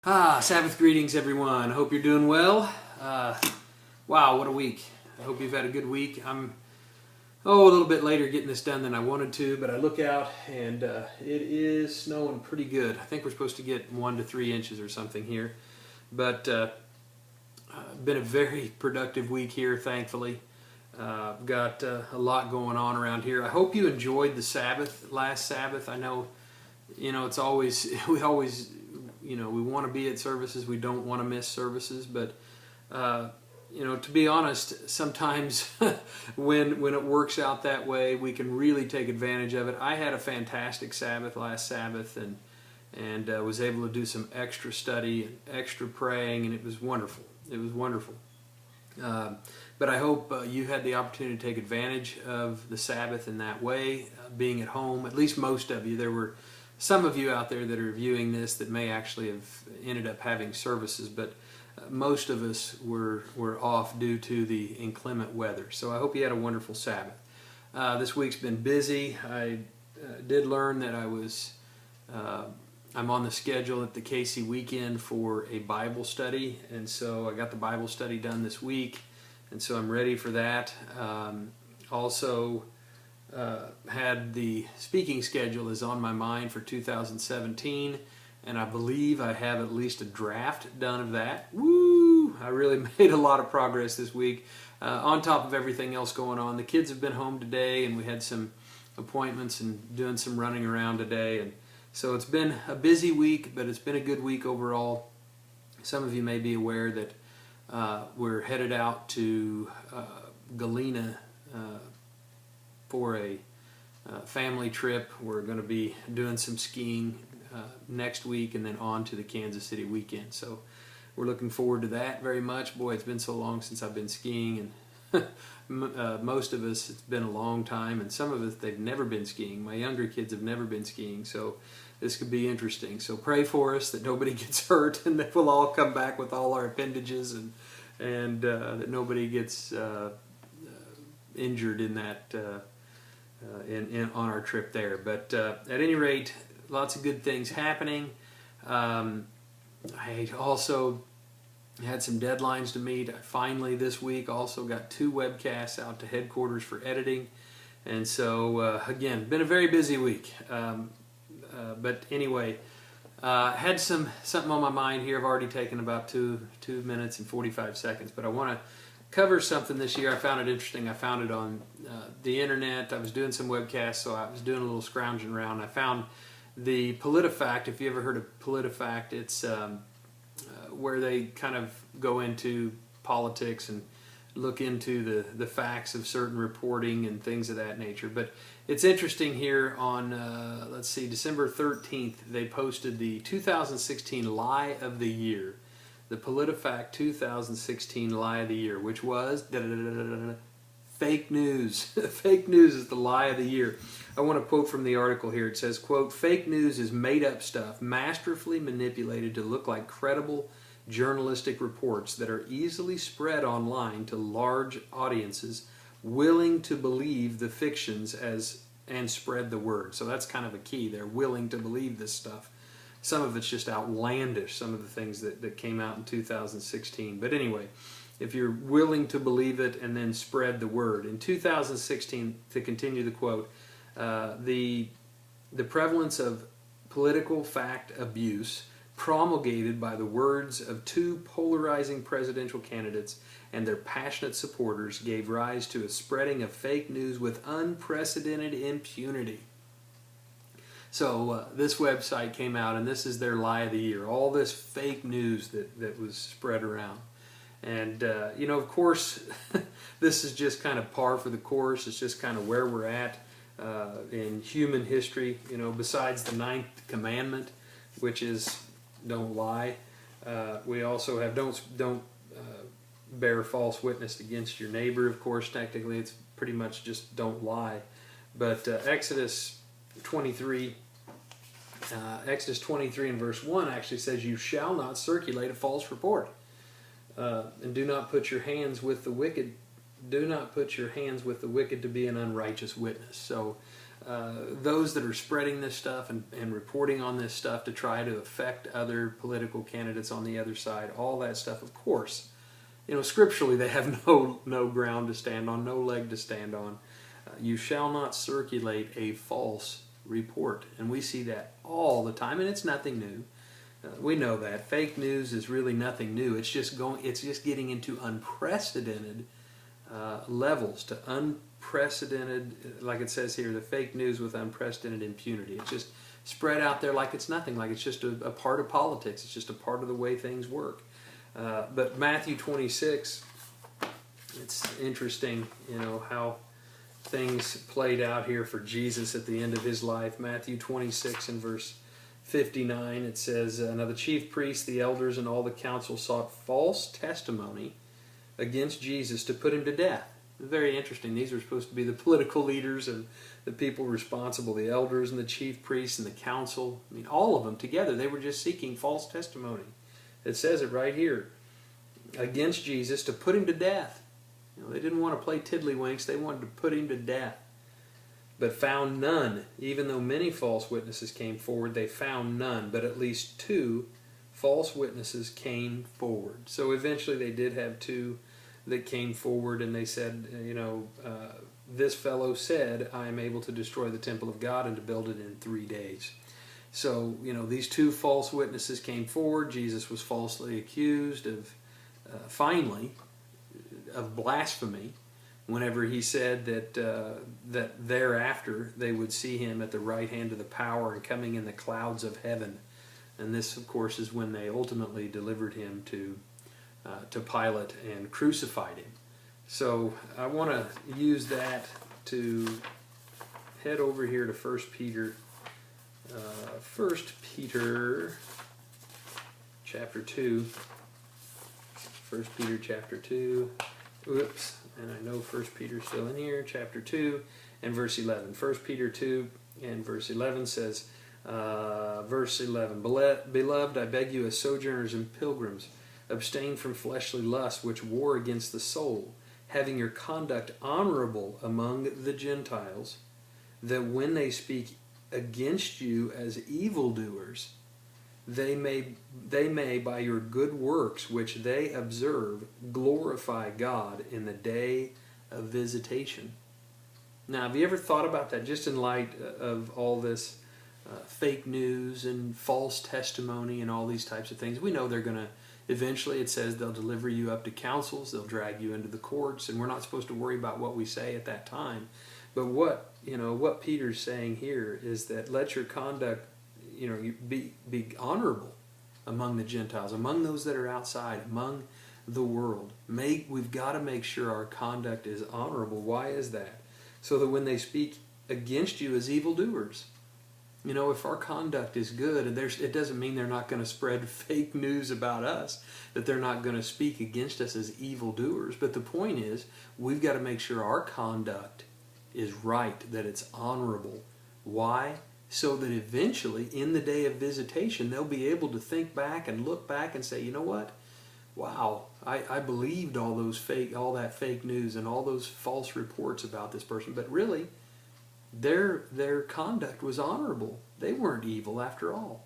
Sabbath greetings, everyone. I hope you're doing well. Wow, what a week. I hope you've had a good week. I'm a little bit later getting this done than I wanted to, but I look out and it is snowing pretty good. I think we're supposed to get 1 to 3 inches or something here. But been a very productive week here, thankfully. Got a lot going on around here. I hope you enjoyed the Sabbath, last Sabbath. I know, it's always, we want to be at services. We don't want to miss services, but to be honest, sometimes when it works out that way, we can really take advantage of it. I had a fantastic Sabbath last Sabbath, and was able to do some extra study and extra praying, and it was wonderful. It was wonderful. But I hope you had the opportunity to take advantage of the Sabbath in that way, being at home. At least most of you. There were some of you out there that are viewing this that may actually have ended up having services, but most of us were off due to the inclement weather. So I hope you had a wonderful Sabbath. This week's been busy. I did learn that I'm on the schedule at the Casey weekend for a Bible study, and so I got the Bible study done this week, and so I'm ready for that. Also had the speaking schedule is on my mind for 2017, and I believe I have at least a draft done of that. Woo! I really made a lot of progress this week. On top of everything else going on, the kids have been home today, and we had some appointments and doing some running around today, and so it's been a busy week, but it's been a good week overall. Some of you may be aware that we're headed out to Galena for a family trip. We're going to be doing some skiing next week and then on to the Kansas City weekend. So we're looking forward to that very much. Boy, it's been so long since I've been skiing, and most of us, it's been a long time, and some of us, they've never been skiing. My younger kids have never been skiing, so this could be interesting. So pray for us that nobody gets hurt and that we'll all come back with all our appendages, and that nobody gets injured in that on our trip there. But at any rate, lots of good things happening. I also had some deadlines to meet. I finally this week also got 2 webcasts out to headquarters for editing, and so again, been a very busy week. But anyway, had something on my mind here. I've already taken about 2 minutes and 45 seconds, but I want to cover something this year. I found it interesting. I found it on the internet. I was doing some webcasts, so I was doing a little scrounging around. I found the PolitiFact. If you ever heard of PolitiFact, it's where they kind of go into politics and look into the facts of certain reporting and things of that nature. But it's interesting here on, let's see, December 13th, they posted the 2016 Lie of the Year. The PolitiFact 2016 Lie of the Year, which was fake news. Fake news is the lie of the year. I want to quote from the article here. It says, quote, "Fake news is made-up stuff masterfully manipulated to look like credible journalistic reports that are easily spread online to large audiences willing to believe the fictions and spread the word." So that's kind of a key. They're willing to believe this stuff. Some of it's just outlandish, some of the things that came out in 2016. But anyway, if you're willing to believe it and then spread the word. In 2016, to continue the quote, the prevalence of political fact abuse promulgated by the words of 2 polarizing presidential candidates and their passionate supporters gave rise to a spreading of fake news with unprecedented impunity. So this website came out, and this is their lie of the year. All this fake news that was spread around. And, of course, this is just kind of par for the course. It's just kind of where we're at in human history. Besides the 9th commandment, which is don't lie. We also have don't bear false witness against your neighbor. Of course, technically, it's pretty much just don't lie. But Exodus 23 and verse 1 actually says, "You shall not circulate a false report, and do not put your hands with the wicked. Do not put your hands with the wicked to be an unrighteous witness." So those that are spreading this stuff and reporting on this stuff to try to affect other political candidates on the other side, all that stuff, of course, scripturally they have no ground to stand on, no leg to stand on. You shall not circulate a false report. And we see that all the time, and it's nothing new. We know that. Fake news is really nothing new. It's just getting into unprecedented levels, to unprecedented, like it says here, the fake news with unprecedented impunity. It's just spread out there like it's nothing, like it's just a part of politics. It's just a part of the way things work. But Matthew 26, it's interesting, how things played out here for Jesus at the end of his life. Matthew 26 and verse 59, it says, now the chief priests, the elders, and all the council sought false testimony against Jesus to put him to death. Very interesting. These are supposed to be the political leaders and the people responsible, the elders and the chief priests and the council. I mean, all of them together, they were just seeking false testimony. It says it right here, against Jesus to put him to death. They didn't want to play tiddlywinks. They wanted to put him to death. But found none. Even though many false witnesses came forward, they found none. But at least 2 false witnesses came forward. So eventually they did have 2 that came forward, and they said, this fellow said, I am able to destroy the temple of God and to build it in 3 days. So, these 2 false witnesses came forward. Jesus was falsely accused of, finally, of blasphemy, whenever he said that thereafter they would see him at the right hand of the power and coming in the clouds of heaven. And this, of course, is when they ultimately delivered him to Pilate and crucified him. So I want to use that to head over here to 1 Peter. 1 Peter chapter 2. 1 Peter chapter 2. Oops, and I know 1 Peter's still in here. Chapter 2 and verse 11. 1 Peter 2 and verse 11 says, verse 11, Beloved, I beg you as sojourners and pilgrims, abstain from fleshly lusts which war against the soul, having your conduct honorable among the Gentiles, that when they speak against you as evildoers, they may by your good works which they observe glorify God in the day of visitation. Now, have you ever thought about that, just in light of all this fake news and false testimony and all these types of things? We know they're going to, eventually it says they'll deliver you up to councils, they'll drag you into the courts, and we're not supposed to worry about what we say at that time. But what Peter's saying here is that let your conduct be honorable among the Gentiles, among those that are outside, among the world. We've got to make sure our conduct is honorable. Why is that? So that when they speak against you as evildoers, if our conduct is good, and it doesn't mean they're not going to spread fake news about us, that they're not going to speak against us as evildoers. But the point is, we've got to make sure our conduct is right, that it's honorable. Why? So that eventually, in the day of visitation, they'll be able to think back and look back and say, you know what? Wow, I believed all that fake news and all those false reports about this person, but really, their conduct was honorable. They weren't evil after all.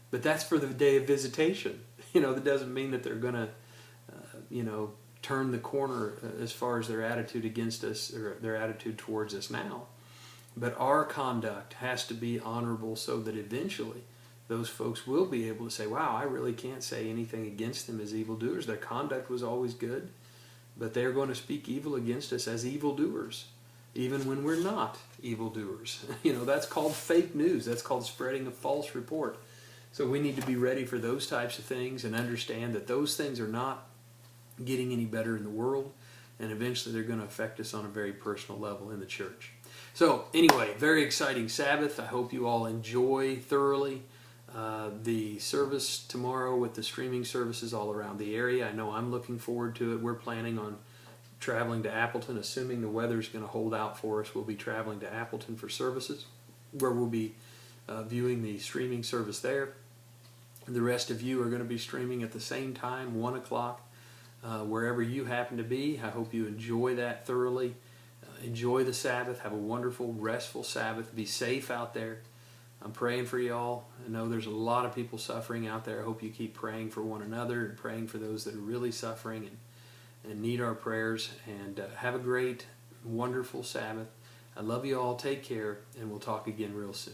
But that's for the day of visitation. That doesn't mean that they're going to, turn the corner as far as their attitude against us or their attitude towards us now. But our conduct has to be honorable so that eventually those folks will be able to say, wow, I really can't say anything against them as evildoers. Their conduct was always good, but they're going to speak evil against us as evildoers, even when we're not evildoers. That's called fake news. That's called spreading a false report. So we need to be ready for those types of things and understand that those things are not getting any better in the world, and eventually they're going to affect us on a very personal level in the church. So anyway, very exciting Sabbath. I hope you all enjoy thoroughly the service tomorrow with the streaming services all around the area. I know I'm looking forward to it. We're planning on traveling to Appleton, assuming the weather's going to hold out for us. We'll be traveling to Appleton for services, where we'll be viewing the streaming service there. The rest of you are going to be streaming at the same time, 1 o'clock, wherever you happen to be. I hope you enjoy that thoroughly. enjoy the Sabbath. Have a wonderful, restful Sabbath. Be safe out there. I'm praying for y'all. I know there's a lot of people suffering out there. I hope you keep praying for one another and praying for those that are really suffering and need our prayers. And have a great, wonderful Sabbath. I love you all. Take care, and we'll talk again real soon.